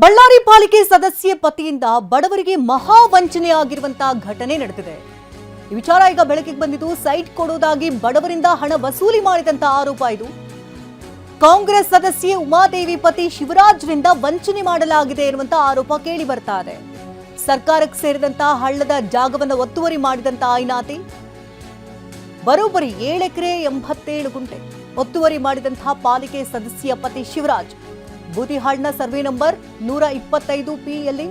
ಬಳ್ಳಾರಿ ಪಾಲಿಕೆ ಸದಸ್ಯ ಪತಿಯಿಂದ ಬಡವರಿಗೆ ಮಹಾ ವಂಚನೆಯಾಗಿರುವಂತಹ ಘಟನೆ ನಡೆದಿದೆ. ಈ ವಿಚಾರ ಈಗ ಬೆಳಕಿಗೆ ಬಂದಿದ್ದು. ಸೈಟ್ ಕೊಡುವುದಾಗಿ ಬಡವರಿಂದ ಹಣ ವಸೂಲಿ ಮಾಡಿದಂತ ಆರೋಪ ಇದು. ಕಾಂಗ್ರೆಸ್ ಸದಸ್ಯೆ ಉಮಾದೇವಿ ಪತಿ ಶಿವರಾಜ್ರಿಂದ ವಂಚನೆ ಮಾಡಲಾಗಿದೆ ಎನ್ನುವಂತ ಆರೋಪ ಕೇಳಿ ಬರ್ತಾ ಇದೆ. ಸರ್ಕಾರಕ್ಕೆ ಸೇರಿದಂತ ಹಳ್ಳದ ಜಾಗವನ್ನು ಒತ್ತುವರಿ ಮಾಡಿದಂತ ಐನಾತಿ ಬರೋಬ್ಬರಿ 7 ಎಕರೆ 87 ಗುಂಟೆ ಒತ್ತುವರಿ ಮಾಡಿದಂತಹ ಪಾಲಿಕೆ ಸದಸ್ಯ ಪತಿ ಶಿವರಾಜ್ ಬೂದಿಹಾಳ್ನ ಸರ್ವೆ ನಂಬರ್ 125P ಯಲ್ಲಿ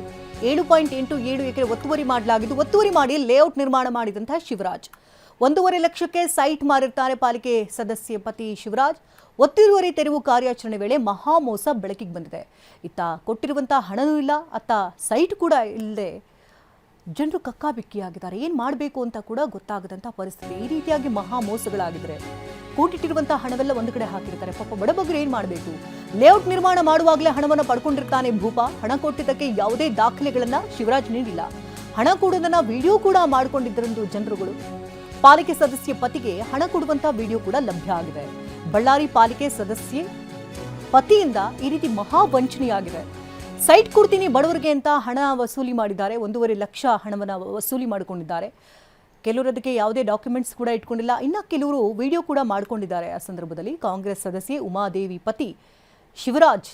7.87 ಎಕರೆ ಒತ್ತುವರಿ ಮಾಡಲಾಗಿದ್ದು, ಒತ್ತುವರಿ ಮಾಡಿ ಲೇಔಟ್ ನಿರ್ಮಾಣ ಮಾಡಿದಂತಹ ಶಿವರಾಜ್ 1.5 ಲಕ್ಷಕ್ಕೆ ಸೈಟ್ ಮಾರಿರ್ತಾರೆ ಪಾಲಿಕೆ ಸದಸ್ಯ ಪತಿ ಶಿವರಾಜ್. ಒತ್ತುವರಿ ತೆರವು ಕಾರ್ಯಾಚರಣೆ ವೇಳೆ ಮಹಾ ಮೋಸ ಬೆಳಕಿಗೆ ಬಂದಿದೆ. ಇತ್ತ ಕೊಟ್ಟಿರುವಂತಹ ಹಣನೂ ಇಲ್ಲ, ಅತ್ತ ಸೈಟ್ ಕೂಡ ಇಲ್ಲದೆ ಜನರು ಕಕ್ಕಾಬಿಕ್ಕಿಯಾಗಿದ್ದಾರೆ. ಏನು ಮಾಡಬೇಕು ಅಂತ ಕೂಡ ಗೊತ್ತಾಗದಂತಹ ಪರಿಸ್ಥಿತಿ. ಈ ರೀತಿಯಾಗಿ ಮಹಾ ಮೋಸಗಳಾಗಿದ್ರೆ ಕೂಟಿಟ್ಟಿರುವಂತಹ ಹಣವೆಲ್ಲ ಒಂದು ಕಡೆ ಹಾಕಿರ್ತಾರೆ. ಪಾಪ ಬಡಬಗ್ಗರು ಏನು ಮಾಡಬೇಕು? ಲೇಔಟ್ ನಿರ್ಮಾಣ ಮಾಡುವಾಗಲೇ ಹಣವನ್ನು ಪಡ್ಕೊಂಡಿರ್ತಾನೆ ಭೂಪ. ಹಣ ಕೊಟ್ಟಿದ್ದಕ್ಕೆ ಯಾವುದೇ ದಾಖಲೆಗಳನ್ನ ಶಿವರಾಜ್ ನೀಡಿಲ್ಲ. ಹಣ ಕೊಡುವುದನ್ನ ವಿಡಿಯೋ ಕೂಡ ಮಾಡಿಕೊಂಡಿದ್ದರೆಂದು ಜನರುಗಳು. ಪಾಲಿಕೆ ಸದಸ್ಯ ಪತಿಗೆ ಹಣ ಕೊಡುವಂತಹ ವಿಡಿಯೋ ಕೂಡ ಲಭ್ಯ ಆಗಿದೆ. ಬಳ್ಳಾರಿ ಪಾಲಿಕೆ ಸದಸ್ಯೆ ಪತಿಯಿಂದ ಈ ರೀತಿ ಮಹಾ ವಂಚನೆಯಾಗಿದೆ. ಸೈಟ್ ಕೊಡ್ತೀನಿ ಬಡವರಿಗೆ ಅಂತ ಹಣ ವಸೂಲಿ ಮಾಡಿದ್ದಾರೆ. 1.5 ಲಕ್ಷ ಹಣವನ್ನು ವಸೂಲಿ ಮಾಡಿಕೊಂಡಿದ್ದಾರೆ. ಕೆಲವರು ಅದಕ್ಕೆ ಯಾವುದೇ ಡಾಕ್ಯುಮೆಂಟ್ಸ್ ಕೂಡ ಇಟ್ಕೊಂಡಿಲ್ಲ. ಇನ್ನು ಕೆಲವರು ವಿಡಿಯೋ ಕೂಡ ಮಾಡಿಕೊಂಡಿದ್ದಾರೆ. ಆ ಸಂದರ್ಭದಲ್ಲಿ ಕಾಂಗ್ರೆಸ್ ಸದಸ್ಯೆ ಉಮಾದೇವಿ ಪತಿ ಶಿವರಾಜ್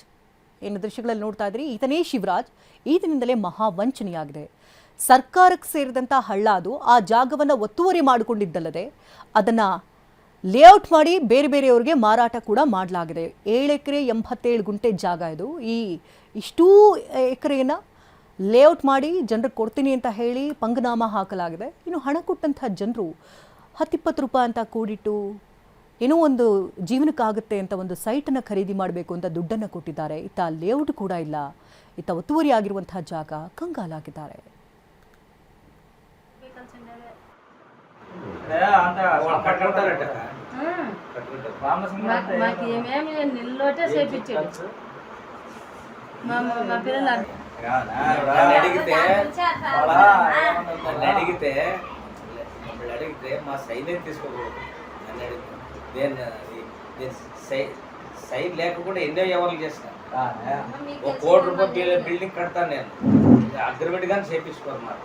ಏನು ದೃಶ್ಯಗಳಲ್ಲಿ ನೋಡ್ತಾ ಇದ್ರಿ, ಈತನೇ ಶಿವರಾಜ್. ಈತನಿಂದಲೇ ಮಹಾ ವಂಚನೆಯಾಗಿದೆ. ಸರ್ಕಾರಕ್ಕೆ ಸೇರಿದಂಥ ಹಳ್ಳ ಅದು. ಆ ಜಾಗವನ್ನು ಒತ್ತುವರಿ ಮಾಡಿಕೊಂಡಿದ್ದಲ್ಲದೆ ಅದನ್ನು ಲೇಔಟ್ ಮಾಡಿ ಬೇರೆ ಬೇರೆಯವರಿಗೆ ಮಾರಾಟ ಕೂಡ ಮಾಡಲಾಗಿದೆ. 7 ಎಕರೆ 87 ಗುಂಟೆ ಜಾಗ ಇದು. ಇಷ್ಟೂ ಎಕರೆಯನ್ನು ಲೇಔಟ್ ಮಾಡಿ ಜನರಿಗೆ ಕೊಡ್ತೀನಿ ಅಂತ ಹೇಳಿ ಪಂಗನಾಮ ಹಾಕಲಾಗಿದೆ. ಇನ್ನು ಹಣ ಕೊಟ್ಟಂತಹ ಜನರು 10-20 ರೂಪಾಯಿ ಅಂತ ಕೂಡಿಟ್ಟು ಏನೋ ಒಂದು ಜೀವನಕ್ಕಾಗುತ್ತೆ ಅಂತ ಒಂದು ಸೈಟನ್ನು ಖರೀದಿ ಮಾಡಬೇಕು ಅಂತ ದುಡ್ಡನ್ನು ಕೊಟ್ಟಿದ್ದಾರೆ. ಇತ್ತ ಲೇಔಟ್ ಕೂಡ ಇಲ್ಲ. ಇತ್ತ ಒತ್ತುವರಿ ಆಗಿರುವಂತಹ ಜಾಗ ಕಂಗಾಲಾಗಿದ್ದಾರೆ. మా సైడ్ తీసుకోకూడదు సైడ్ లేకుండా ఎన్నో ఎవరు చేస్తాను. 1 కోటి రూపాయలు బిల్డింగ్ కడతాను నేను. అగ్రిమెంట్ కానీ చేయించుకోరు మాట.